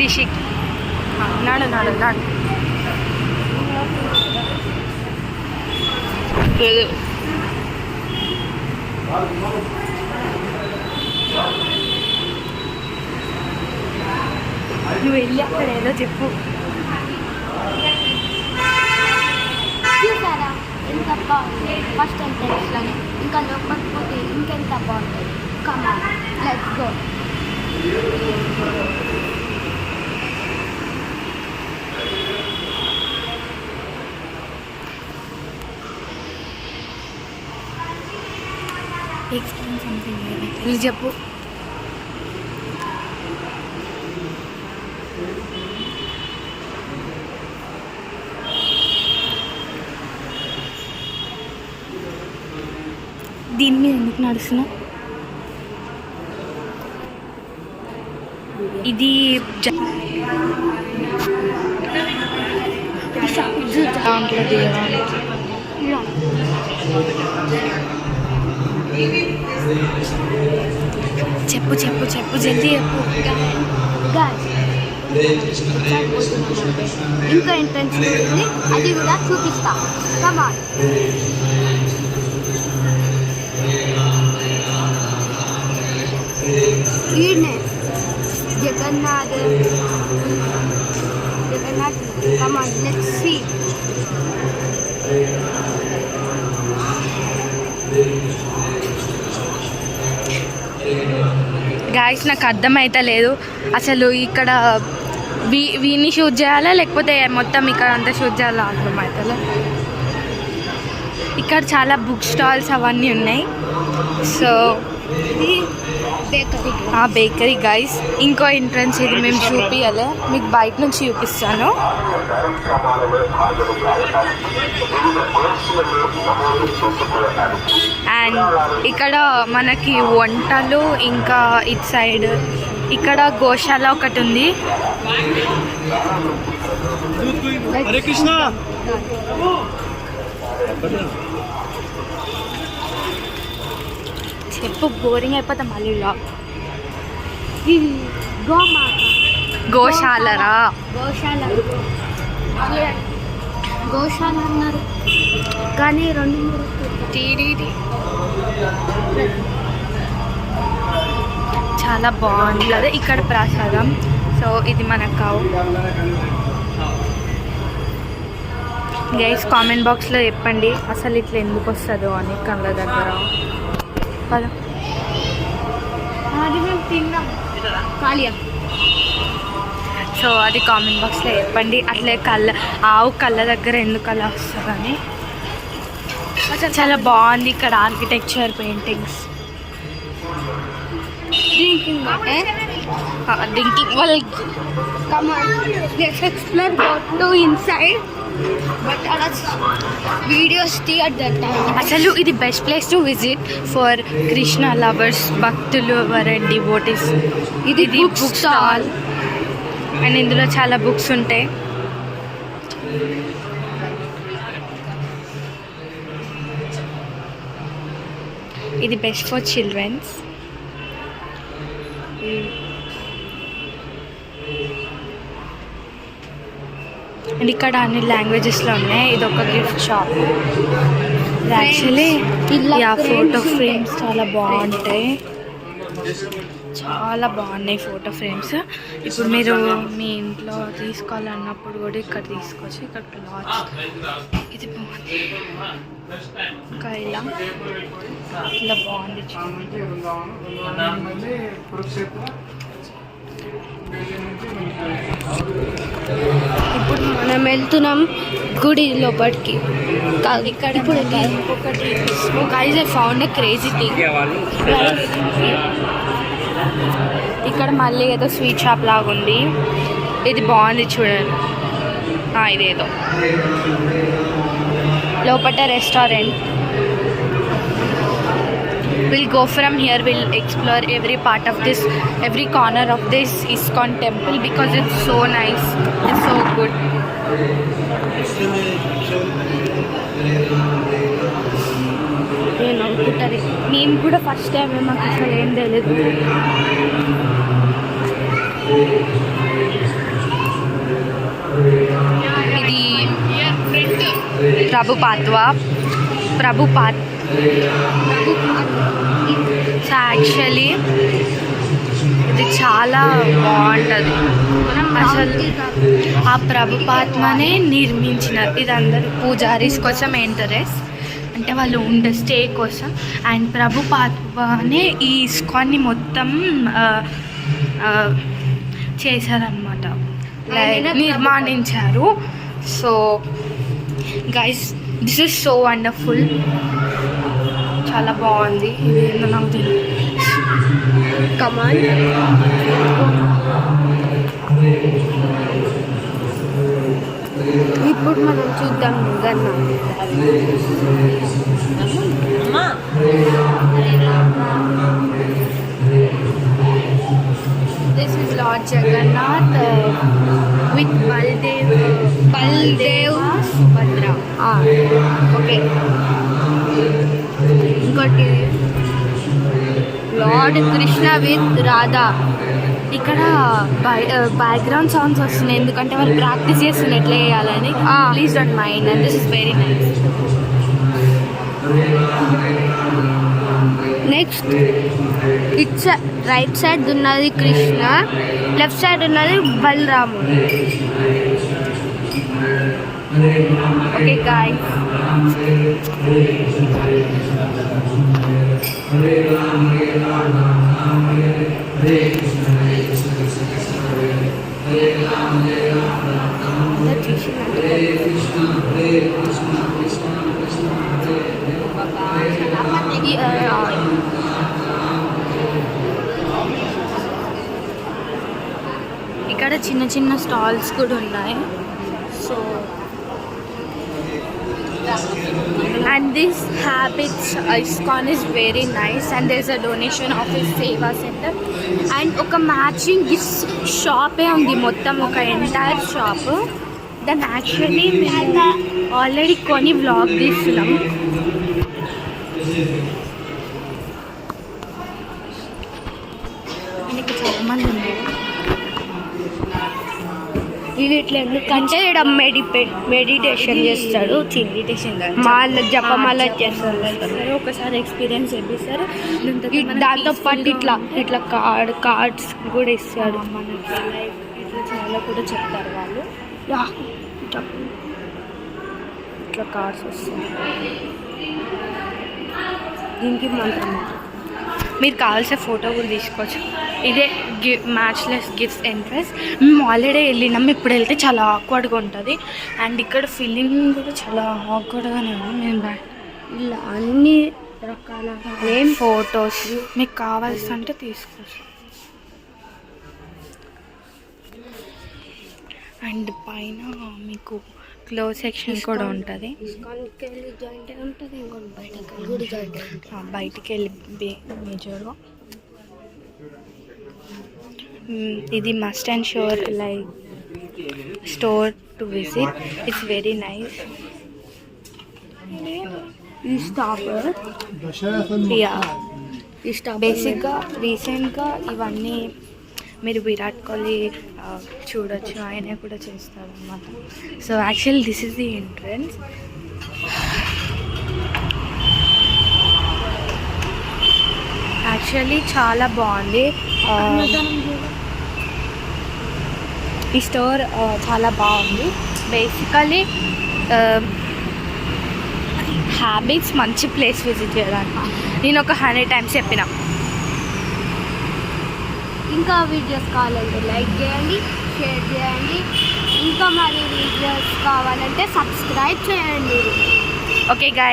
రిషి నాడు నాడు నాడు నువ్వు వెళ్ళి అక్కడ ఏదో చెప్పు. చూసారా ఎంత బాగుంది ఫస్ట్ ఎంట్రెన్స్లోనే, ఇంకా లోపలికి పోతే ఇంకెంత బాగుంటుంది. Come on let's go. Explain something నువ్వు చెప్పు. దీని మీద ఎందుకు నడుస్తున్నా? ఇది దాంట్లో చెప్పు చెప్పు చెప్పు జల్దీ చెప్పు. ఇంకా ఎంట్రన్స్ ఉంది, అది కూడా చూపిస్తా. Come on. ఈడనే Jagannath. Come on let's see. Guys నాకు అర్థమైతే లేదు అసలు ఇక్కడ వీని షూట్ చేయాలా లేకపోతే మొత్తం ఇక్కడ అంతా షూట్ చేయాలా అర్థమవుతుందా. ఇక్కడ చాలా బుక్ స్టాల్స్ అవన్నీ ఉన్నాయి. So bakery guys. ఇంకో ఎంట్రన్స్ ఇది మేము చూపించాలి, మీకు బయట నుంచి చూపిస్తాను. అండ్ ఇక్కడ మనకి వంటలు, ఇంకా ఇటు సైడ్ ఇక్కడ గోశాల ఒకటి ఉంది. హరే కృష్ణ. చెప్పు, బోరింగ్ అయిపోతా మళ్ళీ. గోశాలరా? గోశాల అన్నారు కానీ 2-3 చాలా బాగుంది కదా ఇక్కడ ప్రసాదం. సో ఇది మనకు కావు. గైస్ కామెంట్ బాక్స్లో చెప్పండి అసలు ఇట్లా ఎందుకు వస్తుందో అని కళ్ళ దగ్గర. కదా అది మేము తిన్నాం ఖాళీయా. సో అది కామెంట్ బాక్స్లో చెప్పండి. అట్లే ఆవు కళ్ళ దగ్గర ఎందుకు అలా వస్తుందని. చాలా బాగుంది ఇక్కడ ఆర్కిటెక్చర్, పెయింటింగ్స్. డ్రింకింగ్ వాళ్ళు. Come on, let's explore, go to inside. But videos at that time. అసలు ఇది best place to visit for Krishna lovers, భక్తులు అండ్ డివోటీస్. ఇది బుక్ స్టాల్ అండ్ ఇందులో చాలా బుక్స్ ఉంటాయి. ఇది బెస్ట్ ఫర్ చిల్డ్రన్స్. అండ్ ఇక్కడ అన్ని లాంగ్వేజెస్లో ఉన్నాయి. ఇది ఒక gift shop. Actually photo frames చాలా బాగుంటాయి, చాలా బాగున్నాయి ఫోటో ఫ్రేమ్స్. ఇప్పుడు మీరు మీ ఇంట్లో తీసుకోవాలన్నప్పుడు కూడా ఇక్కడ తీసుకోవచ్చు. ఇక్కడ క్లాత్స్ ఇది బాగుంది. ఇంకా ఇలా బాగుంది. ఇప్పుడు మనం వెళ్తున్నాం గుడి లోపలికి. ఇక్కడ ఇంకొకటి guys I found a crazy thing. ఇక్కడ మళ్ళీ ఏదో స్వీట్ షాప్ లాగా ఉంది. ఇది బాగుంది చూడండి. ఇదేదో లోపల restaurant. We'll go from here, we'll explore every part of this, every corner of this ISKCON temple because it's so nice, it's so good. నేను కూడా ఫస్ట్ టైం మాకు అసలు ఏం తెలియదు. ప్రభుపాత్. సో యాక్చువల్లీ ఇది చాలా బాగుంటుంది. అసలు ఆ ప్రభుపాత్మనే నిర్మించినారు. ఇది అందరు పూజారీస్ కోసం ఎంటరెస్ అంటే వాళ్ళు ఉండే స్టే కోసం. అండ్ ప్రభుపాత్మనే ఈ ఇస్కాన్ని మొత్తం చేశారనమాట, నిర్మాణించారు. So guys, this is so wonderful. చాలా బాగుంది. ఇది ఏందో నాకు తెలియదు. కమాన్. ఇప్పుడు మనం చూద్దాం గన్న. This is Lord Jagannath with Baldev Subhadra. Okay. ఇంకోటి లార్డ్ కృష్ణ విత్ రాధా. ఇక్కడ బ్యాక్గ్రౌండ్ సౌండ్స్ వస్తున్నాయి ఎందుకంటే వాళ్ళు ప్రాక్టీస్ చేస్తున్నారు ఎట్లా చేయాలని. Please don't mind. And this is very nice. Next it's right side ఉన్నది కృష్ణ, లెఫ్ట్ సైడ్ ఉన్నది బలరాముడు. ఓకే గాయ్స్, ఇక్కడ చిన్న చిన్న స్టాల్స్ కూడా ఉన్నాయి. So and this habits ISKCON is very nice and there's a donation office seva center and oka matching gifts shop e undi mottam oka entire shop. Then actually మేము already koni vlog తీసుకున్నాం. ఇక్కడ చాలా మంది ఉన్నారు. ఇది ఇట్లా ఎందుకంటే ఇక్కడ మెడిటేషన్ చేస్తాడు. మెడిటేషన్ మాల జపమాల చేస్తారు. ఒకసారి ఎక్స్పీరియన్స్ చేపిస్తారు. దాంతో పాటు ఇట్లా కార్డ్స్ కూడా ఇస్తాడు. మనకి లైఫ్ ఇట్లా చాలా కూడా చెప్తారు వాళ్ళు. ఇట్లా కార్డ్స్ వస్తాయి. దీనికి మంత్రం మీరు కావాల్సిన ఫోటో కూడా తీసుకోవచ్చు. ఇదే మ్యాచ్లెస్ గిఫ్ట్స్ ఎంట్రెన్స్. మేము ఆల్రెడీ వెళ్ళినాం. ఇప్పుడు వెళ్తే చాలా ఆక్వర్డ్గా ఉంటుంది. అండ్ ఇక్కడ ఫీలింగ్ కూడా చాలా ఆక్వర్డ్గానే ఉంది. మేము ఇలా అన్ని రకాల ఫొటోస్ మీకు కావాల్సి అంటే తీసుకోవచ్చు. అండ్ పైన మీకు క్లోజ్ సెక్షన్ కూడా ఉంటుంది. బయటికి వెళ్ళి మేజర్గా ఇది must and sure like store to visit. It's very nice. ఈ స్టాపర్ బేసిక్గా రీసెంట్గా ఇవన్నీ మీరు విరాట్ కోహ్లీ చూడొచ్చు, ఆయనే కూడా చేస్తారు అన్నమాట. So actually this is the entrance. Actually చాలా బాగుంది. ఈ స్టోర్ చాలా బాగుంది. బేసికలీ హ్యాబిట్స్ మంచి ప్లేస్ విజిట్ చేయడానికి. నేను ఒక 100 times చెప్పిన. ఇంకా వీడియోస్ కావాలంటే లైక్ చేయండి, షేర్ చేయండి. ఇంకా మరి వీడియోస్ కావాలంటే సబ్స్క్రైబ్ చేయండి. Okay guy.